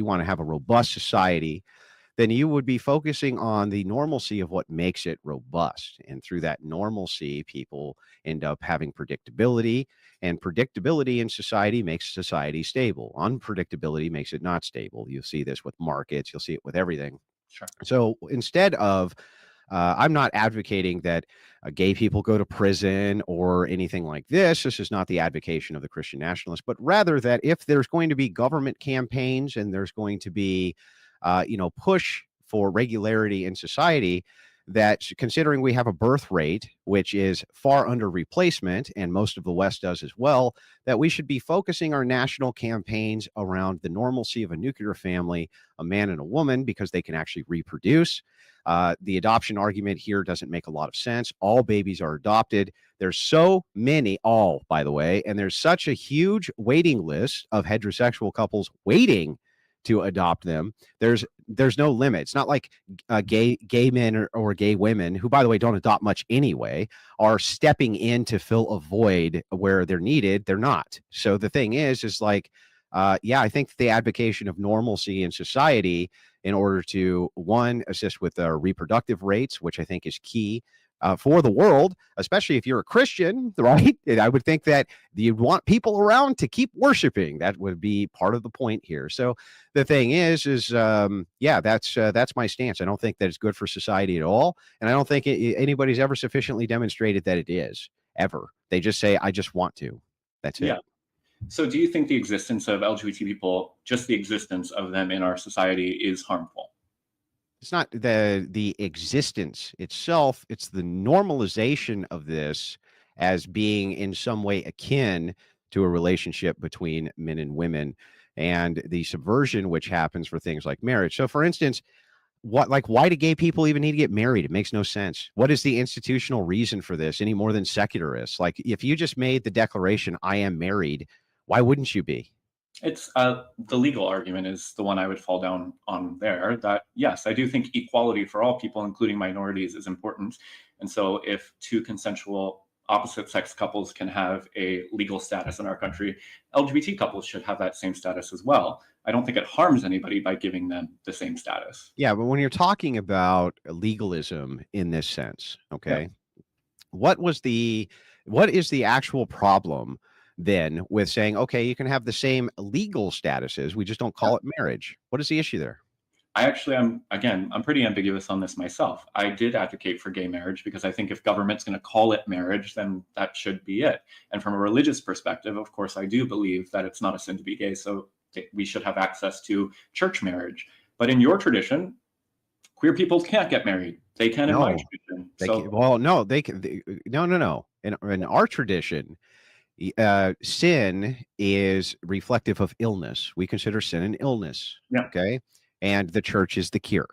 you want to have a robust society, then you would be focusing on the normalcy of what makes it robust. And through that normalcy, people end up having predictability, and predictability in society makes society stable. Unpredictability makes it not stable. You'll see this with markets, you'll see it with everything. Sure. So instead of, I'm not advocating that gay people go to prison or anything like this. This is not the advocation of the Christian nationalists, but rather that if there's going to be government campaigns and there's going to be, push for regularity in society, that considering we have a birth rate which is far under replacement, and most of the West does as well, that we should be focusing our national campaigns around the normalcy of a nuclear family, a man and a woman, because they can actually reproduce. The adoption argument here doesn't make a lot of sense. All babies are adopted. There's so many, all, by the way, and there's such a huge waiting list of heterosexual couples waiting to adopt them. There's no limit. It's not like gay men or gay women, who, by the way, don't adopt much anyway, are stepping in to fill a void where they're needed. They're not. So the thing is like, I think the advocacy of normalcy in society in order to, one, assist with reproductive rates, which I think is key for the world, especially if you're a Christian, right? And I would think that you'd want people around to keep worshiping. That would be part of the point here. So the thing is that's my stance. I don't think that it's good for society at all, and I don't think anybody's ever sufficiently demonstrated that it is, ever. They just say, I just want to. That's it. Yeah. So do you think the existence of LGBT people, just the existence of them in our society, is harmful? It's not the existence itself, it's the normalization of this as being in some way akin to a relationship between men and women, and the subversion which happens for things like marriage. So for instance, why do gay people even need to get married? It makes no sense. What is the institutional reason for this any more than secularists? Like, if you just made the declaration, I am married, why wouldn't you be? It's the legal argument is the one I would fall down on there, that yes, I do think equality for all people, including minorities, is important. And so if two consensual opposite sex couples can have a legal status in our country, LGBT couples should have that same status as well. I don't think it harms anybody by giving them the same status. Yeah, but when you're talking about legalism in this sense, okay, Yeah. what is the actual problem then with saying, okay, you can have the same legal statuses, we just don't call it marriage? What is the issue there? I'm pretty ambiguous on this myself. I did advocate for gay marriage because I think if government's going to call it marriage, then that should be it. And from a religious perspective, of course, I do believe that it's not a sin to be gay, so we should have access to church marriage. But in your tradition, queer people can't get married. They can in my tradition. No. In our tradition, sin is reflective of illness. We consider sin an illness. Yeah. Okay. And the church is the cure.